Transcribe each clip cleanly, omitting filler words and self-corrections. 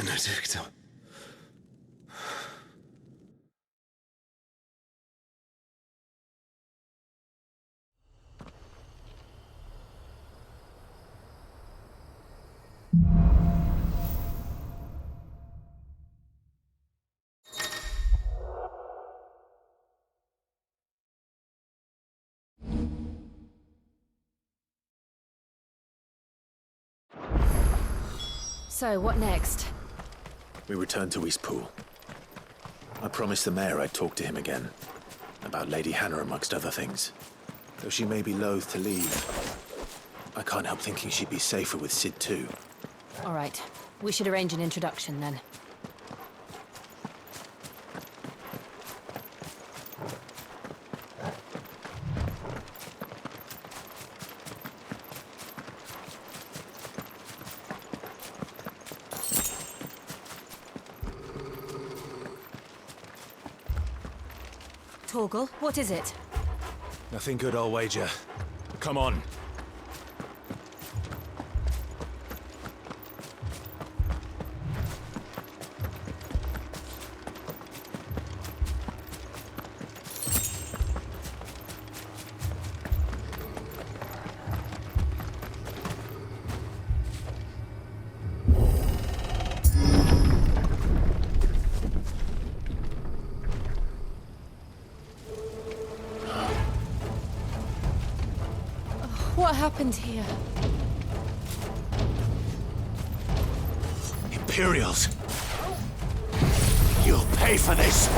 Benedikta. So, what next? We return to Eastpool. I promised the mayor I'd talk to him again. About Lady Hannah, amongst other things. Though she may be loath to leave, I can't help thinking she'd be safer with Cid too. All right. We should arrange an introduction, then. Torgal, what is it? Nothing good, I'll wager. Come on. What happened here? Imperials! You'll pay for this!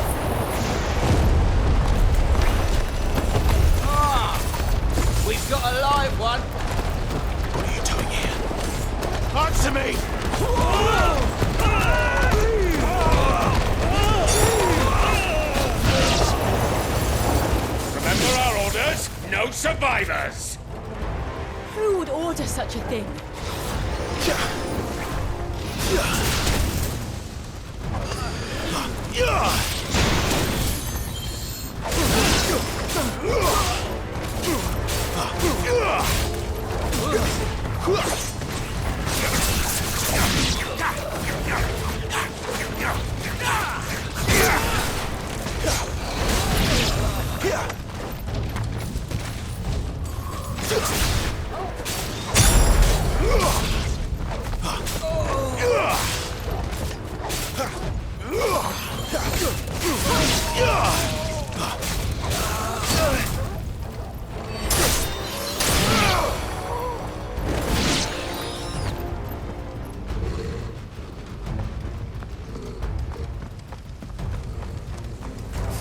We've got a live one! What are you doing here? Answer me! Remember our orders? No survivors! Who would order such a thing?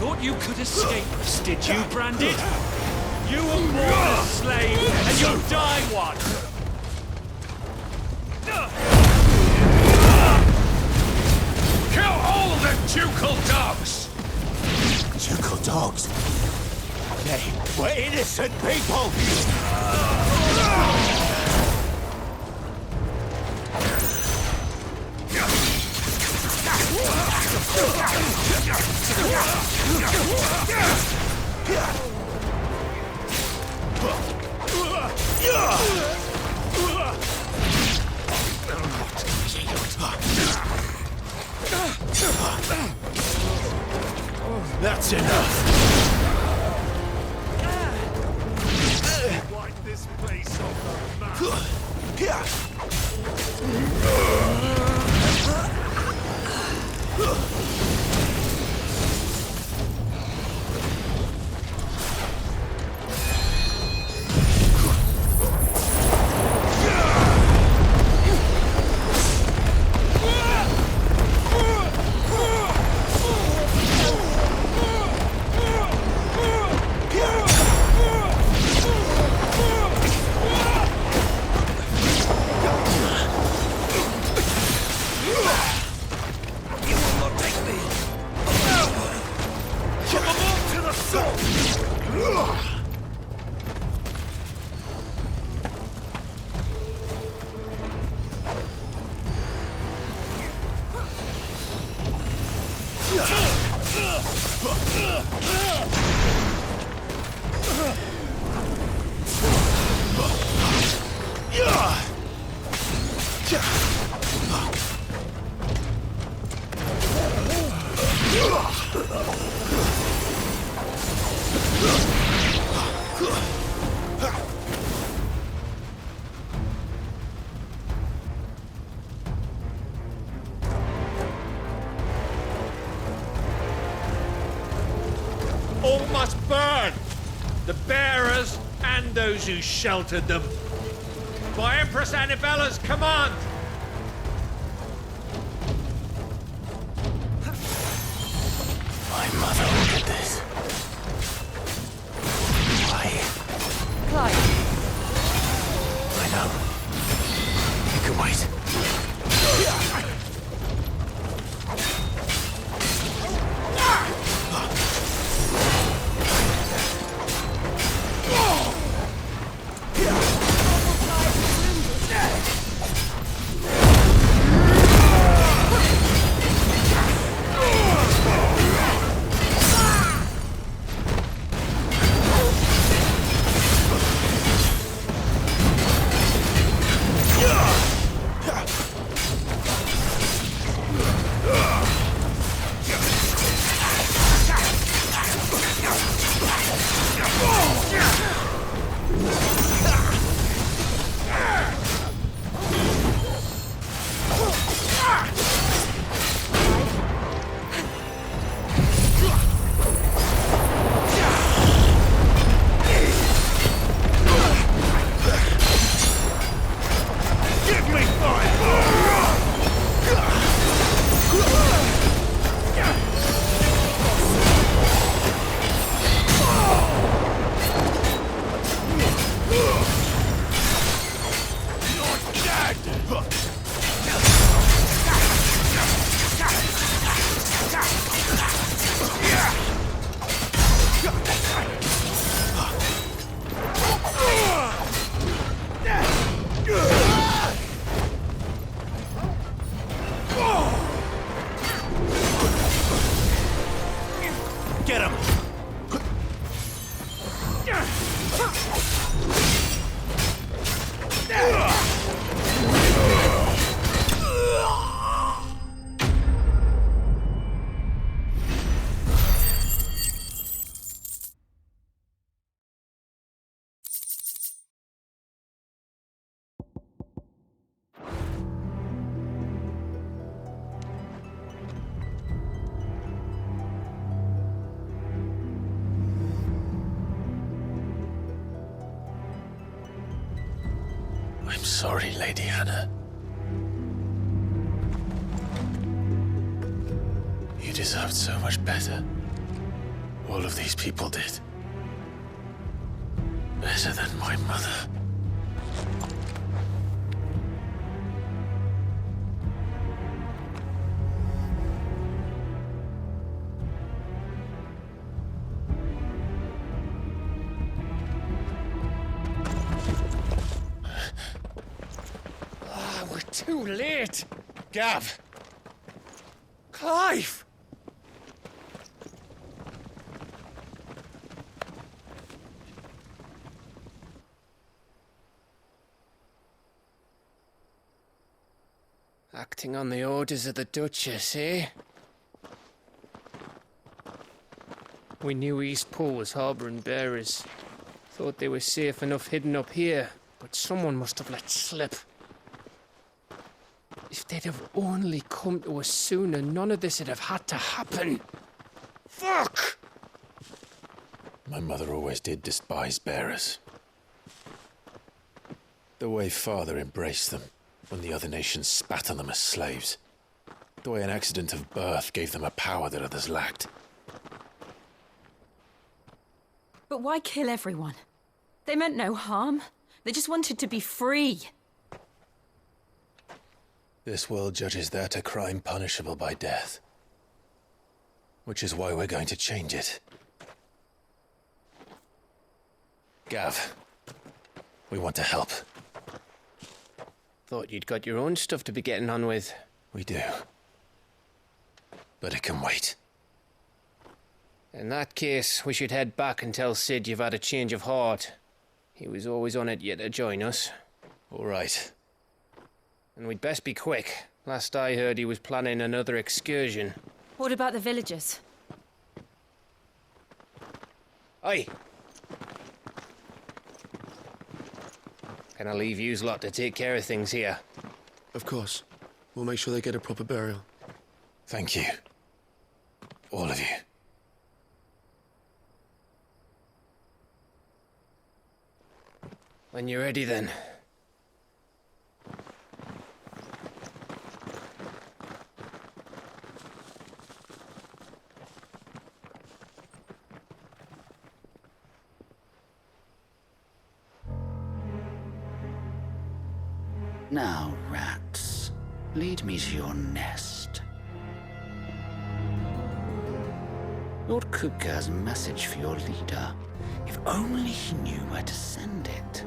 Thought you could escape us, did you, Branded? You were born a slave, and you'll die one! Kill all the ducal dogs! Ducal dogs? They were innocent people! That's enough! Wipe this place off the map! all must burn. The bearers and those who sheltered them. By Empress Annibella's command. My mother ordered this. Why? Clive, I know. You can wait. Get him! I'm sorry, Lady Hannah. You deserved so much better. All of these people did. Better than my mother. Too late! Gav! Clive! Acting on the orders of the Duchess, eh? We knew Eastpool was harbouring bearers. Thought they were safe enough hidden up here, but someone must have let slip. If they'd have only come to us sooner, none of this would have had to happen. Fuck! My mother always did despise bearers. The way Father embraced them when the other nations spat on them as slaves. The way an accident of birth gave them a power that others lacked. but why kill everyone? They meant no harm. They just wanted to be free. This world judges that a crime punishable by death. Which is why we're going to change it. Gav, we want to help. Thought you'd got your own stuff to be getting on with. We do. But it can wait. In that case, we should head back and tell Sid you've had a change of heart. He was always on it yet to join us. All right. And we'd best be quick. Last I heard, he was planning another excursion. What about the villagers? Aye. Can I leave yous lot to take care of things here? Of course. We'll make sure they get a proper burial. Thank you. All of you. When you're ready, then. Now, rats, lead me to your nest. Lord Kupka has a message for your leader. If only he knew where to send it.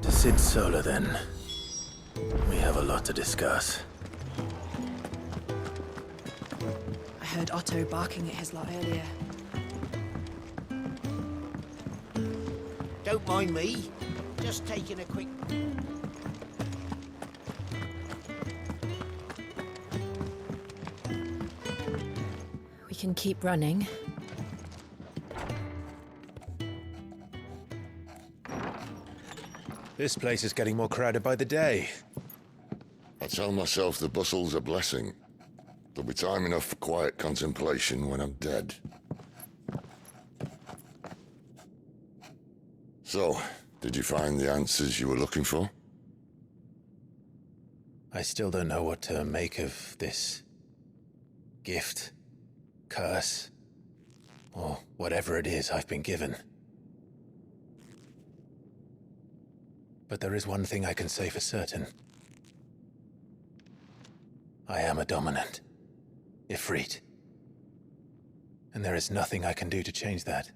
To Sid Solar, then. We have a lot to discuss. I heard Otto barking at his lot earlier. Don't mind me. Just taking a quick... We can keep running. This place is getting more crowded by the day. I tell myself the bustle's a blessing. There'll be time enough for quiet contemplation when I'm dead. So, did you find the answers you were looking for? I still don't know what to make of this gift, curse, or whatever it is I've been given. But there is one thing I can say for certain. I am a dominant, Ifrit. And there is nothing I can do to change that.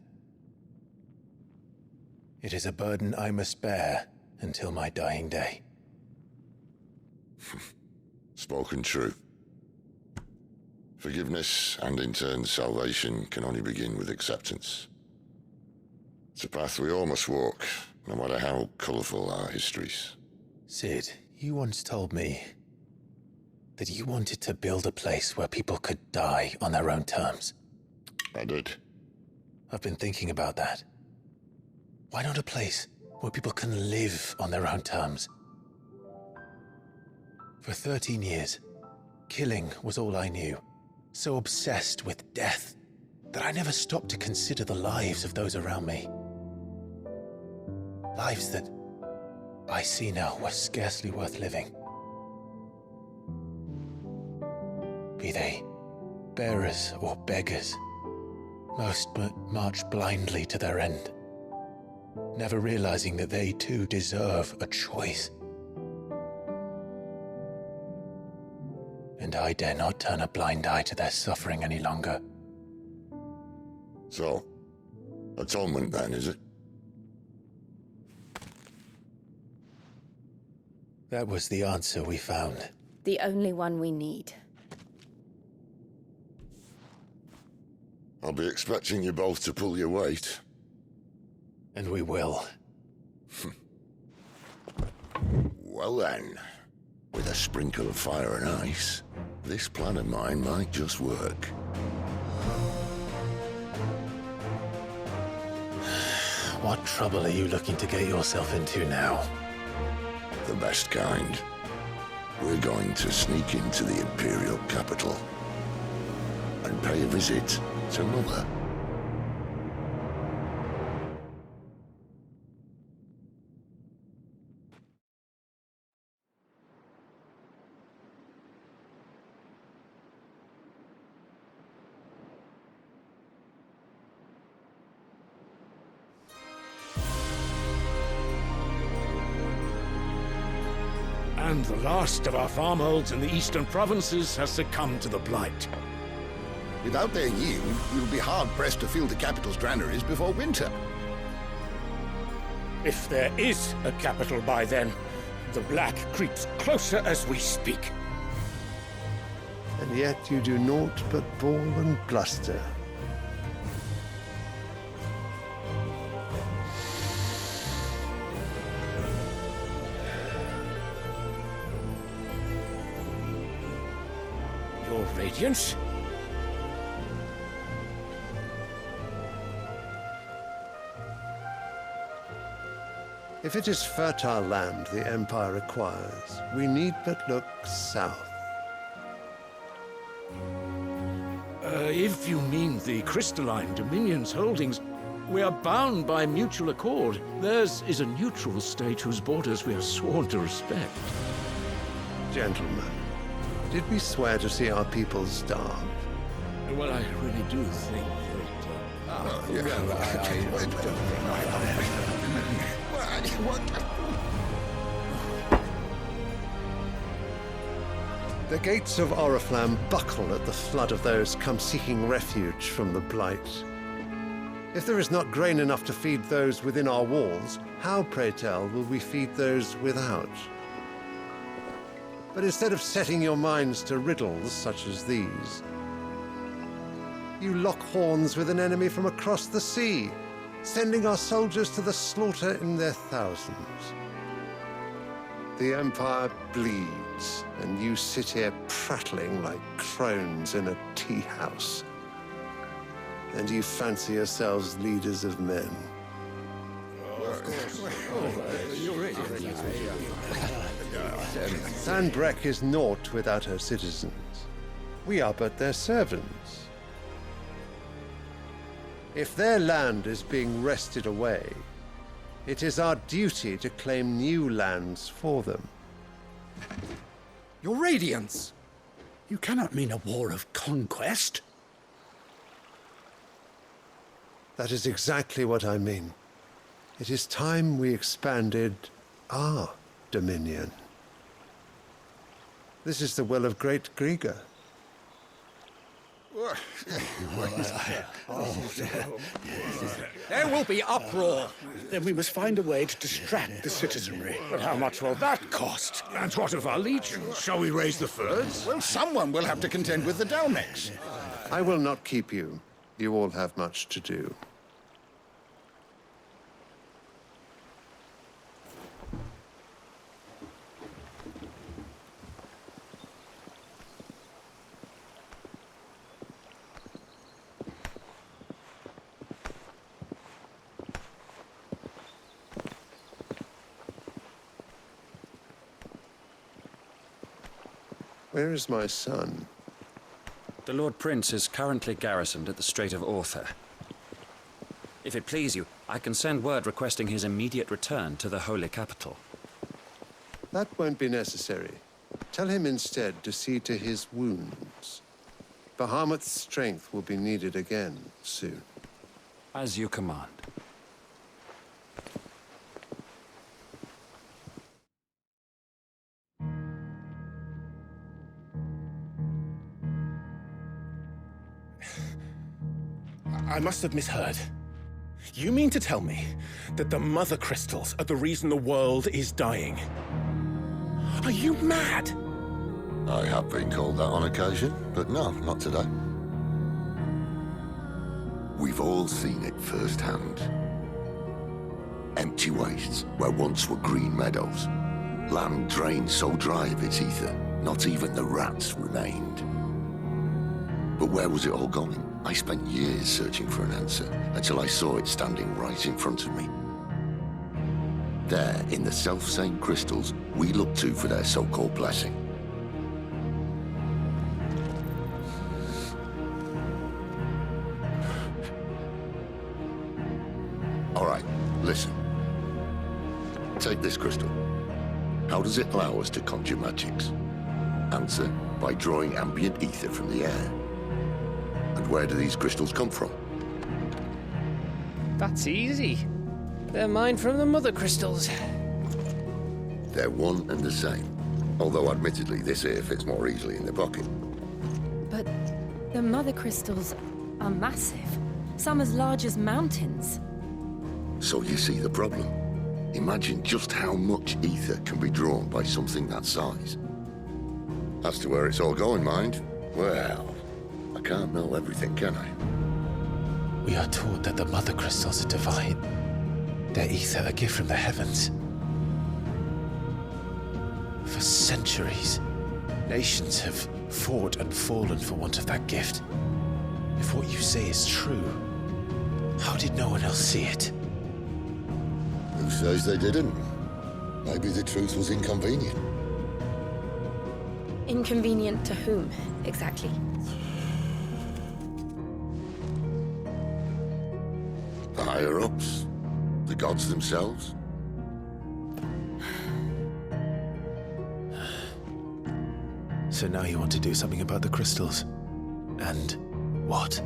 It is a burden I must bear until my dying day. Spoken true. Forgiveness and in turn salvation can only begin with acceptance. It's a path we all must walk, no matter how colourful our histories. Sid, you once told me that you wanted to build a place where people could die on their own terms. I did. I've been thinking about that. Why not a place where people can live on their own terms? For 13 years, killing was all I knew. So obsessed with death that I never stopped to consider the lives of those around me. Lives that I see now were scarcely worth living. Be they bearers or beggars, most march blindly to their end, never realizing that they too deserve a choice. And I dare not turn a blind eye to their suffering any longer. So, atonement then, is it? That was the answer we found. The only one we need. I'll be expecting you both to pull your weight. And we will. Well then, with a sprinkle of fire and ice, this plan of mine might just work. What trouble are you looking to get yourself into now? The best kind. We're going to sneak into the Imperial capital and pay a visit to Mother. And the last of our farmholds in the eastern provinces has succumbed to the blight. Without their yield, we'll be hard-pressed to fill the capital's granaries before winter. If there is a capital by then, the black creeps closer as we speak. And yet you do naught but bawl and bluster. Your Radiance? If it is fertile land the Empire requires, we need but look south. If you mean the Crystalline Dominion's holdings, we are bound by mutual accord. Theirs is a neutral state whose borders we are sworn to respect. Gentlemen, did we swear to see our people starve? Well, I really do think The gates of Oriflamme buckle at the flood of those come seeking refuge from the Blight. If there is not grain enough to feed those within our walls, how, pray tell, will we feed those without? But instead of setting your minds to riddles such as these, you lock horns with an enemy from across the sea, sending our soldiers to the slaughter in their thousands. The Empire bleeds, and you sit here prattling like crones in a tea house. And you fancy yourselves leaders of men. Sanbreque is naught without her citizens. We are but their servants. If their land is being wrested away, it is our duty to claim new lands for them. Your Radiance! You cannot mean a war of conquest. That is exactly what I mean. It is time we expanded our dominion. This is the will of great Griga. There will be uproar. Then we must find a way to distract the citizenry. But how much will that cost? And what of our legions? Shall we raise the furs? Well, someone will have to contend with the Dalmex. I will not keep you. You all have much to do. Where is my son? The Lord Prince is currently garrisoned at the Strait of Orther. If it please you, I can send word requesting his immediate return to the Holy Capital. That won't be necessary. Tell him instead to see to his wounds. Bahamut's strength will be needed again soon. As you command. I must have misheard. You mean to tell me that the Mother Crystals are the reason the world is dying? Are you mad? I have been called that on occasion, but no, not today. We've all seen it firsthand. Empty wastes where once were green meadows. Land drained so dry of its ether, not even the rats remained. But where was it all going? I spent years searching for an answer, until I saw it standing right in front of me. There, in the self-same crystals, we look to for their so-called blessing. All right, listen. Take this crystal. How does it allow us to conjure magics? Answer, by drawing ambient ether from the air. And where do these crystals come from? That's easy. They're mine from the Mother Crystals. They're one and the same. Although admittedly, this here fits more easily in the pocket. But the Mother Crystals are massive. Some as large as mountains. So you see the problem. Imagine just how much ether can be drawn by something that size. As to where it's all going, mind, well, I can't know everything, can I? We are taught that the Mother Crystals are divine. Their ether a gift from the heavens. For centuries, nations have fought and fallen for want of that gift. If what you say is true, how did no one else see it? Who says they didn't? Maybe the truth was inconvenient. Inconvenient to whom, exactly? The higher-ups? The gods themselves? So now you want to do something about the crystals. And what?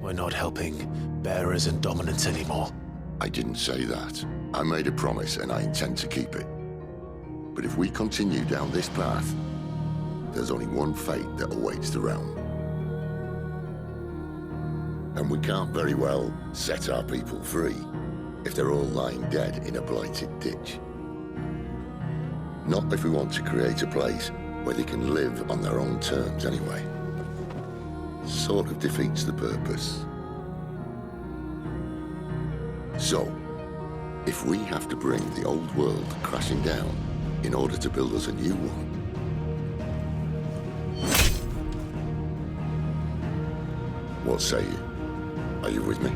We're not helping bearers and dominants anymore. I didn't say that. I made a promise and I intend to keep it. But if we continue down this path, there's only one fate that awaits the realm. And we can't very well set our people free if they're all lying dead in a blighted ditch. Not if we want to create a place where they can live on their own terms anyway. Sort of defeats the purpose. So, if we have to bring the old world crashing down in order to build us a new one, what say you? Are you with me?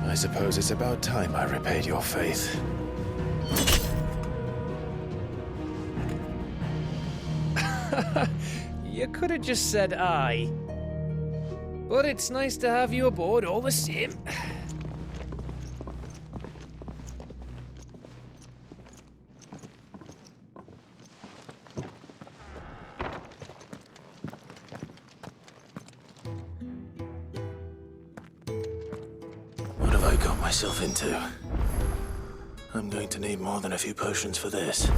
I suppose it's about time I repaid your faith. You could have just said aye. But it's nice to have you aboard all the same. What have I got myself into? I'm going to need more than a few potions for this.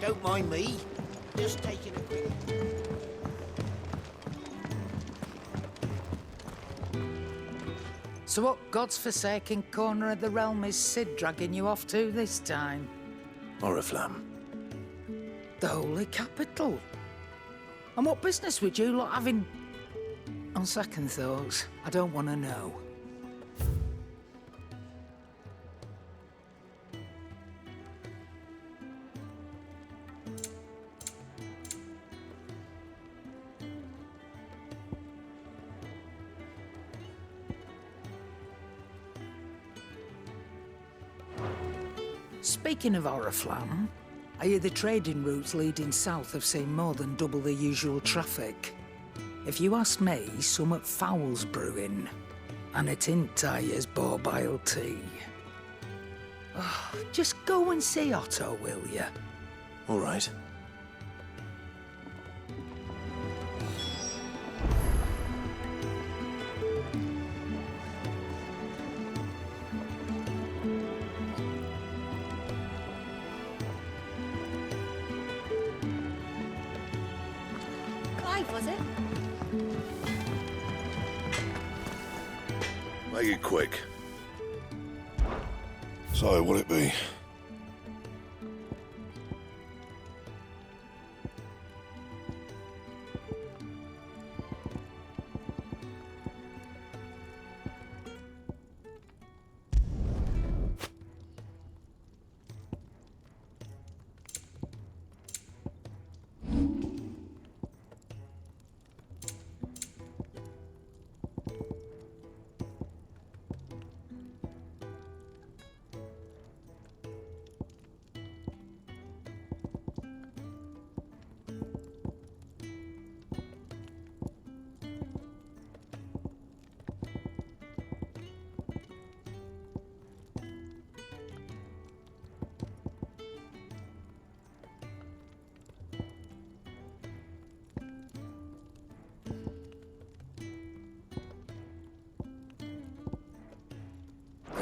Don't mind me. Just taking a quick... So what God's forsaken corner of the realm is Cid dragging you off to this time? Oriflamme. The Holy Capital. And what business would you lot having... On second thoughts, I don't want to know. Speaking of Oriflamme, I hear the trading routes leading south have seen more than double the usual traffic. If you ask me, summat foul's brewing. And it ain't Tyre's borbile tea. Oh, just go and see Otto, will you? All right. Was it? Make it quick. So, what'll it be?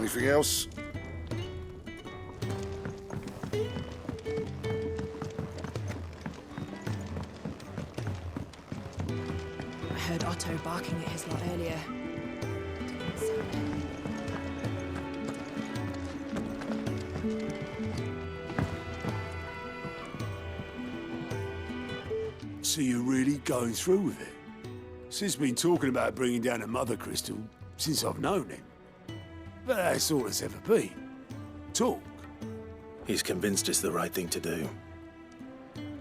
Anything else? I heard Otto barking at his lot earlier. So you're really going through with it? Sid's been talking about bringing down a mother crystal since I've known him. But that's all it's ever been. Talk. He's convinced it's the right thing to do.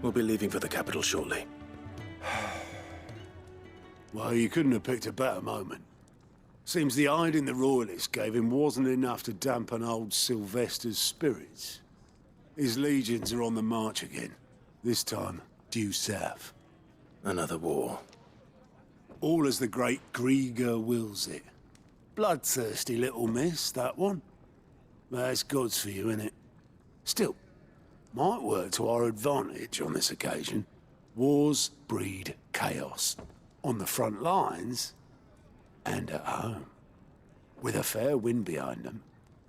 We'll be leaving for the capital shortly. Well, you couldn't have picked a better moment. Seems the hiding the Royalists gave him wasn't enough to dampen old Sylvester's spirits. His legions are on the march again. This time, due south. Another war. All as the great Grieger wills it. Bloodthirsty little miss, that one. That's God's for you, innit? Still, might work to our advantage on this occasion. Wars breed chaos. On the front lines, and at home. With a fair wind behind them,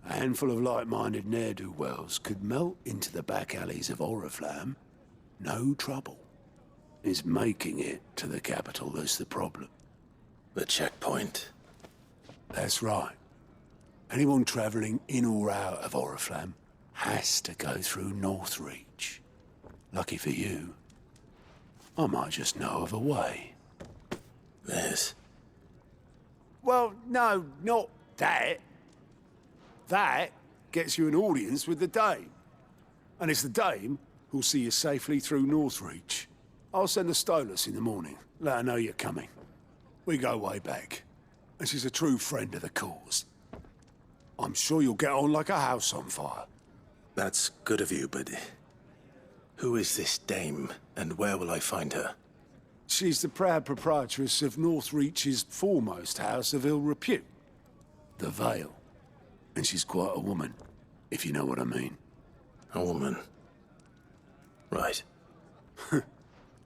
a handful of like-minded ne'er-do-wells could melt into the back alleys of Oriflamme. No trouble. It's making it to the capital that's the problem. The checkpoint. That's right. Anyone travelling in or out of Oriflamme has to go through Northreach. Lucky for you, I might just know of a way. This? Well, no, not that. That gets you an audience with the Dame. And it's the Dame who'll see you safely through Northreach. I'll send a Stolas in the morning, let her know you're coming. We go way back, and she's a true friend of the cause. I'm sure you'll get on like a house on fire. That's good of you, but who is this Dame, and where will I find her? She's the proud proprietress of Northreach's foremost house of ill repute, the Vale. And she's quite a woman, if you know what I mean. A woman? Right.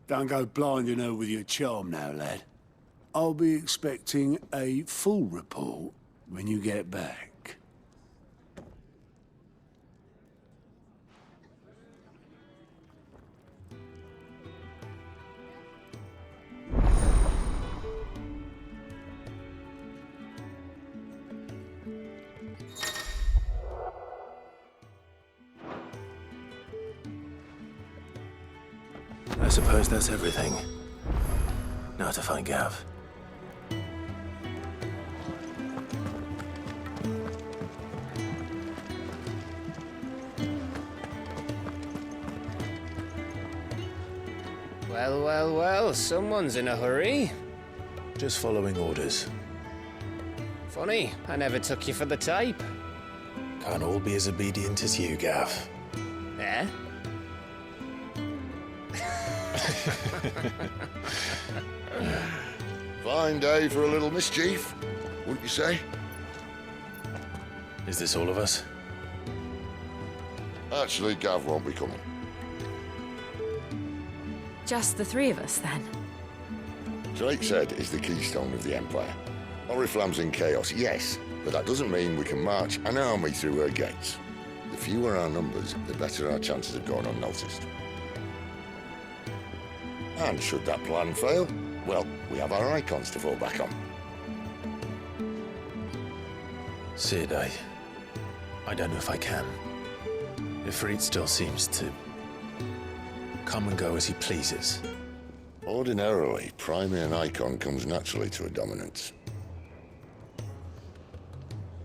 Don't go blinding her with your charm now, lad. I'll be expecting a full report when you get back. I suppose that's everything. Now to find Gav. Well, well, well, someone's in a hurry. Just following orders. Funny, I never took you for the type. Can't all be as obedient as you, Gav. Eh? Fine day for a little mischief, wouldn't you say? Is this all of us? Actually, Gav won't be coming. Just the three of us, then? Drakeshead is the keystone of the Empire. Oriflamme's in chaos, yes, but that doesn't mean we can march an army through her gates. The fewer our numbers, the better our chances of going unnoticed. And should that plan fail, well, we have our icons to fall back on. Sid, I don't know if I can. Ifrit still seems to come and go as he pleases. Ordinarily, priming an icon comes naturally to a dominance.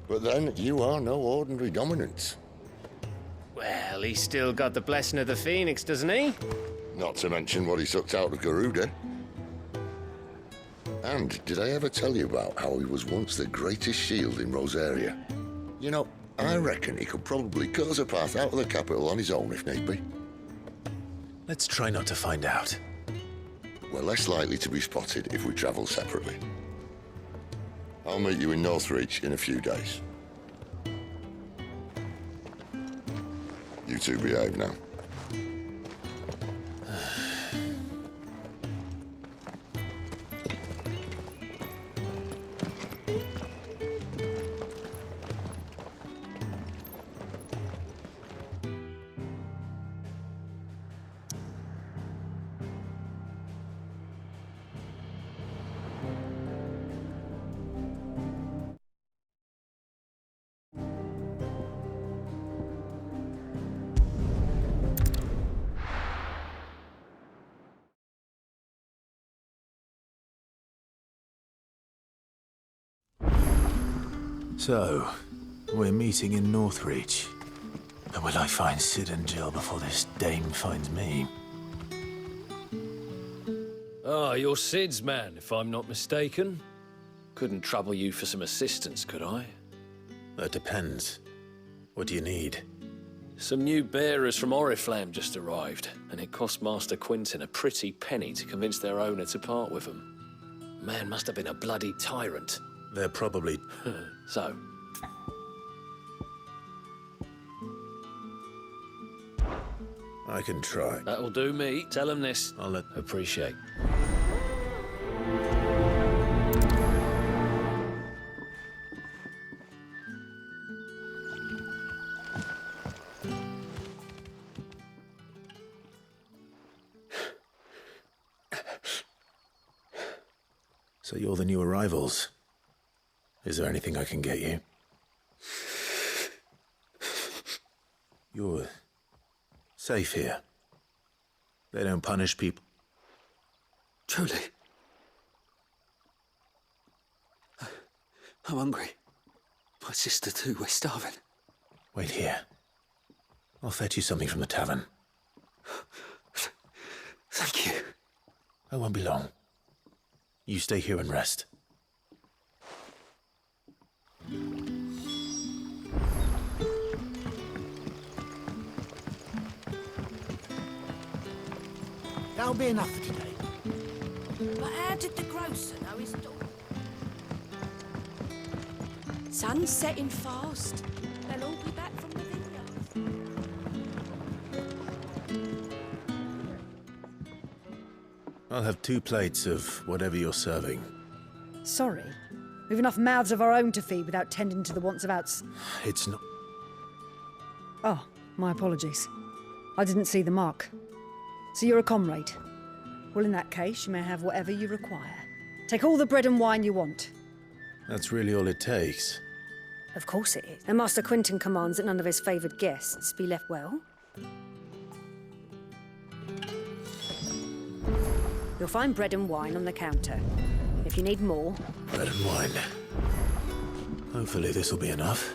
But then, you are no ordinary dominance. Well, he's still got the blessing of the Phoenix, doesn't he? Not to mention what he sucked out of Garuda. And did I ever tell you about how he was once the greatest shield in Rosaria? You know, I reckon he could probably cut us a path out of the capital on his own if need be. Let's try not to find out. We're less likely to be spotted if we travel separately. I'll meet you in Northreach in a few days. You two behave now. So, we're meeting in Northreach. But will I find Sid and Jill before this dame finds me? Ah, you're Sid's man, if I'm not mistaken. Couldn't trouble you for some assistance, could I? That depends. What do you need? Some new bearers from Oriflamme just arrived, and it cost Master Quinton a pretty penny to convince their owner to part with them. Man must have been a bloody tyrant. They're probably... So? I can try. That'll do me. Tell them this. I'll let... Appreciate. So you're the new arrivals. Is there anything I can get you? You're safe here. They don't punish people. Truly. I'm hungry. My sister too, we're starving. Wait here. I'll fetch you something from the tavern. Thank you. I won't be long. You stay here and rest. That'll be enough for today. But how did the grocer know his daughter? Sun's setting fast. They'll all be back from the vineyard. I'll have 2 plates of whatever you're serving. Sorry. We've enough mouths of our own to feed without tending to the wants of outs... It's not... Oh, my apologies. I didn't see the mark. So you're a comrade. Well, in that case, you may have whatever you require. Take all the bread and wine you want. That's really all it takes. Of course it is. And Master Quinton commands that none of his favoured guests be left well. You'll find bread and wine on the counter. If you need more... Bread and wine. Hopefully this'll be enough.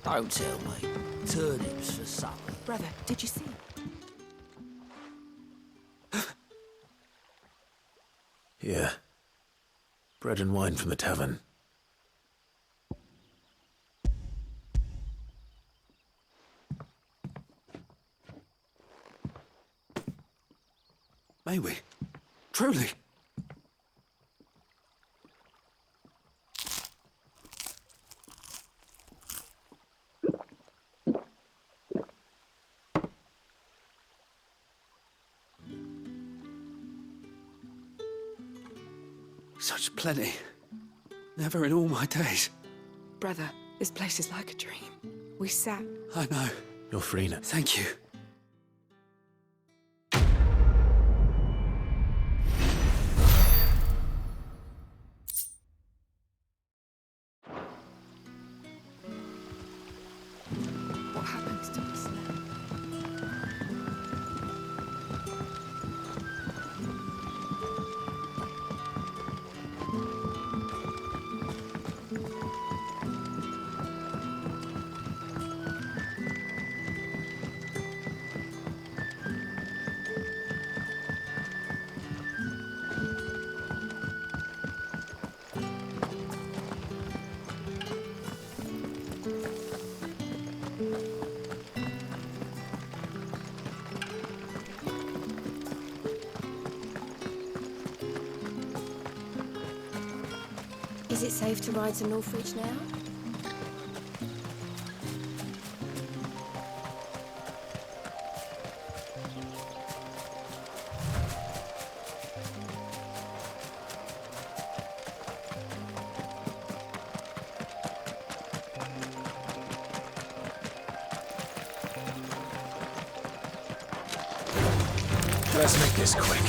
Don't tell me. Turnips for supper. Brother, did you see? Here. Bread and wine from the tavern. May we? Truly? Such plenty. Never in all my days. Brother, this place is like a dream. We sat... I know. You're free now. Thank you. What happens to us now? Is it safe to ride to Northreach now? Let's make this quick.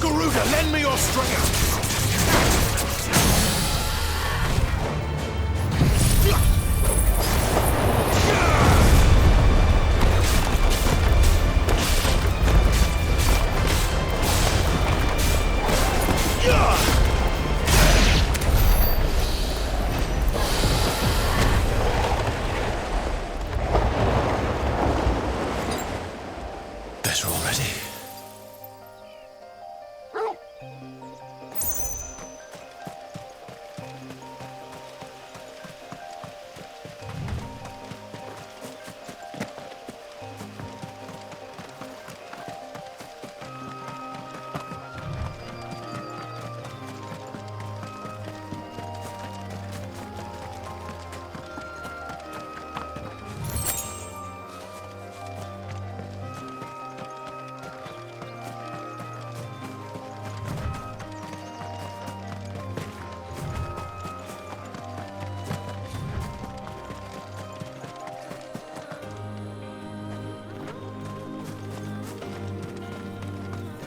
Garuda, lend me your stringer! Better already.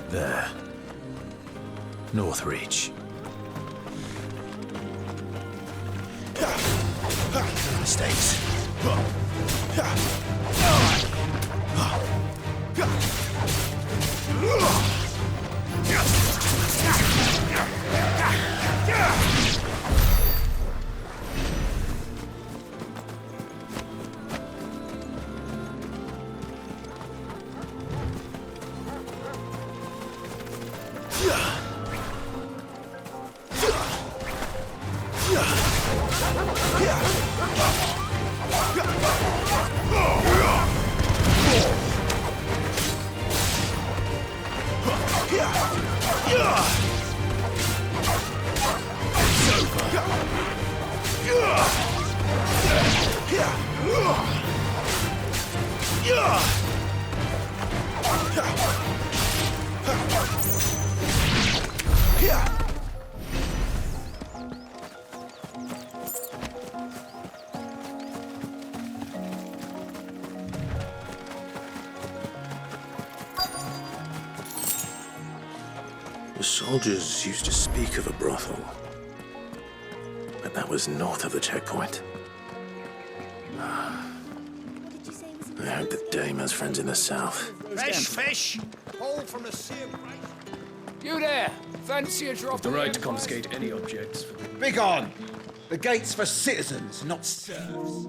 There. Northreach. Mistakes. The soldiers used to speak of a brothel, but that was north of the checkpoint. I heard that Dame has friends in the south. Fresh fish! Hauled from the sea of grace. You there! Fancy a drop The of right the to Empire? confiscate any objects. Begone! The gate's for citizens, not serfs.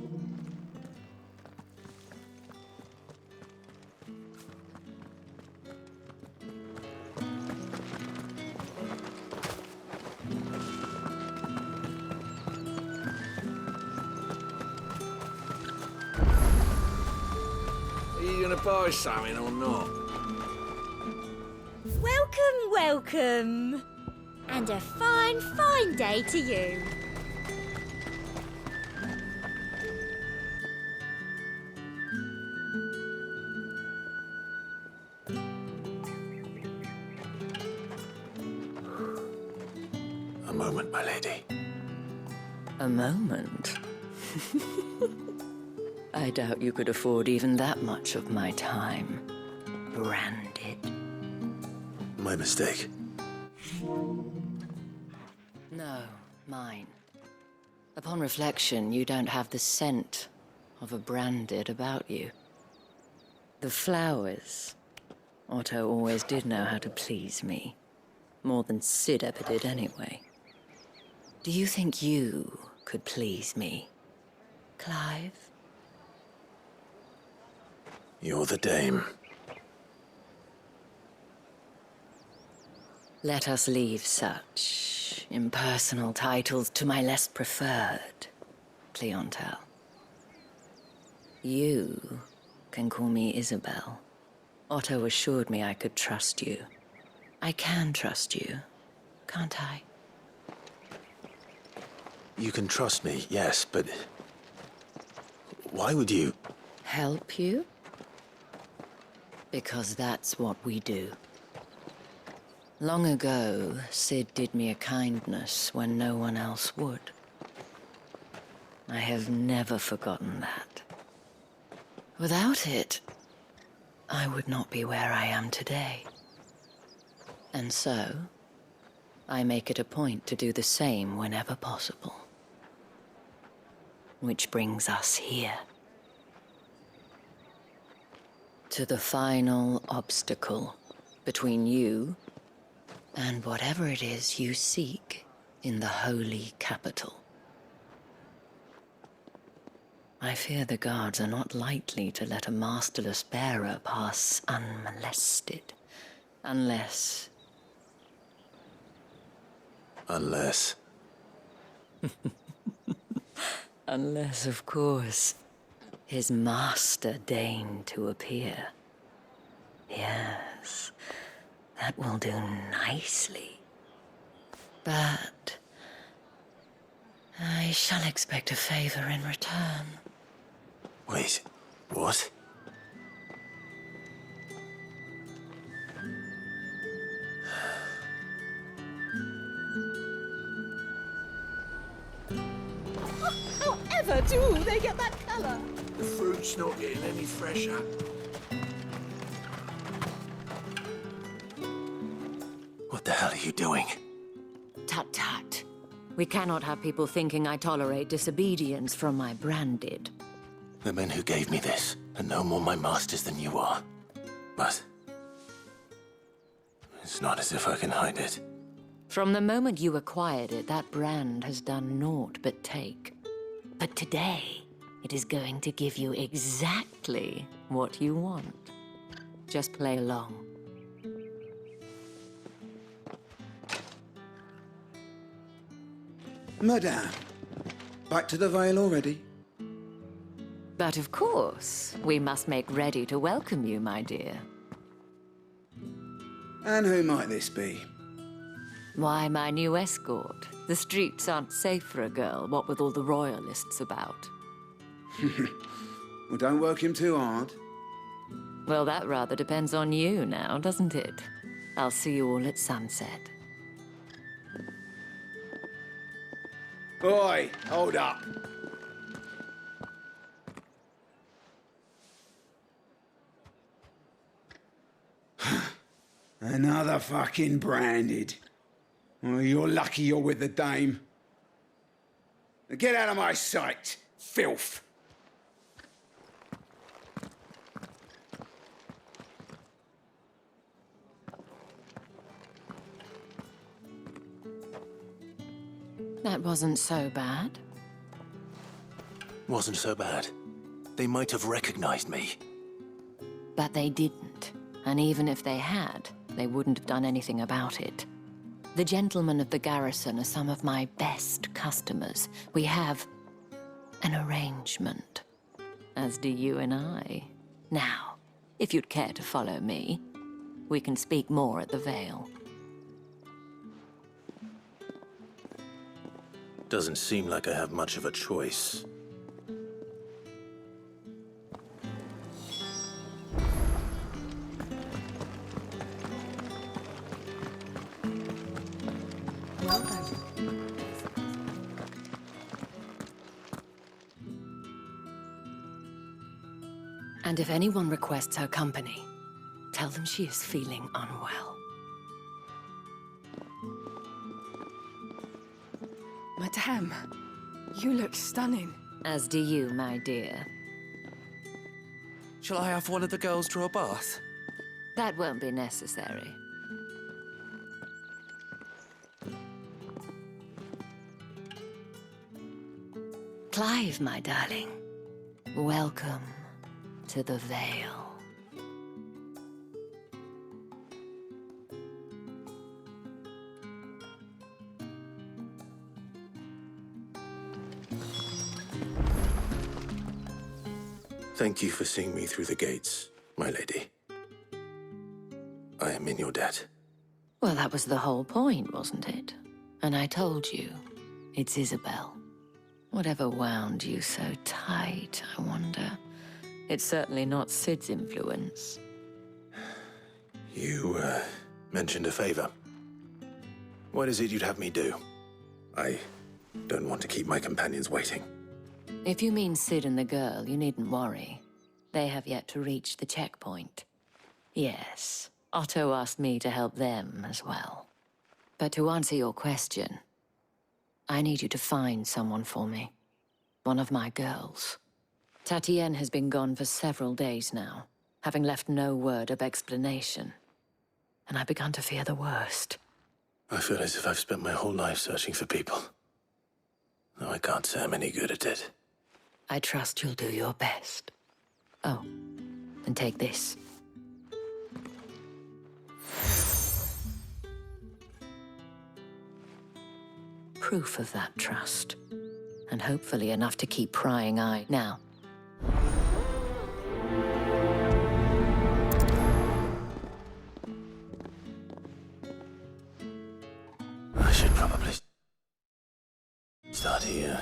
Are you gonna buy something or not? Welcome, welcome. And a fine, fine day to you. A moment, my lady. A moment? I doubt you could afford even that much of my time. Branded. My mistake. No, mine. Upon reflection, you don't have the scent of a branded about you. The flowers. Otto always did know how to please me. More than Sid ever did anyway. Do you think you could please me, Clive? You're the Dame. Let us leave such impersonal titles to my less preferred clientele. You can call me Isabel. Otto assured me I could trust you. I can trust you, can't I? You can trust me, yes, but why would you? Help you? Because that's what we do. Long ago, Sid did me a kindness when no one else would. I have never forgotten that. Without it, I would not be where I am today. And so, I make it a point to do the same whenever possible. Which brings us here. To the final obstacle between you and whatever it is you seek in the holy capital. I fear the guards are not likely to let a masterless bearer pass unmolested. Unless... Unless, of course, his master deigned to appear. Yes, that will do nicely. But I shall expect a favor in return. Wait, what? However do they get that colour? The fruit's not getting any fresher. What the hell are you doing? Tut tut. We cannot have people thinking I tolerate disobedience from my branded. The men who gave me this are no more my masters than you are. But it's not as if I can hide it. From the moment you acquired it, that brand has done naught but take. But today, it is going to give you exactly what you want. Just play along. Madame, back to the Vale already? But of course, we must make ready to welcome you, my dear. And who might this be? Why, my new escort. The streets aren't safe for a girl, what with all the royalists about. Well, don't work him too hard. Well, that rather depends on you now, doesn't it? I'll see you all at sunset. Oi, hold up. Another fucking branded. Well, you're lucky you're with the dame. Now get out of my sight, filth. That wasn't so bad. Wasn't so bad. They might have recognized me. But they didn't. And even if they had, they wouldn't have done anything about it. The gentlemen of the garrison are some of my best customers. We have an arrangement, as do you and I. Now, if you'd care to follow me, we can speak more at the Vale. Doesn't seem like I have much of a choice. Well then. And if anyone requests her company, tell them she is feeling unwell. Madame, you look stunning. As do you, my dear. Shall I have one of the girls draw a bath? That won't be necessary. Clive, my darling. Welcome to the Vale. Thank you for seeing me through the gates, my lady. I am in your debt. Well, that was the whole point, wasn't it? And I told you, it's Isabel. Whatever wound you so tight, I wonder. It's certainly not Sid's influence. You, mentioned a favor. What is it you'd have me do? I don't want to keep my companions waiting. If you mean Sid and the girl, you needn't worry. They have yet to reach the checkpoint. Yes, Otto asked me to help them as well. But to answer your question, I need you to find someone for me. One of my girls. Tatienne has been gone for several days now, having left no word of explanation. And I've begun to fear the worst. I feel as if I've spent my whole life searching for people. Though I can't say I'm any good at it. I trust you'll do your best. Oh, and take this. Proof of that trust. And hopefully enough to keep prying eye. Now. I should probably start here.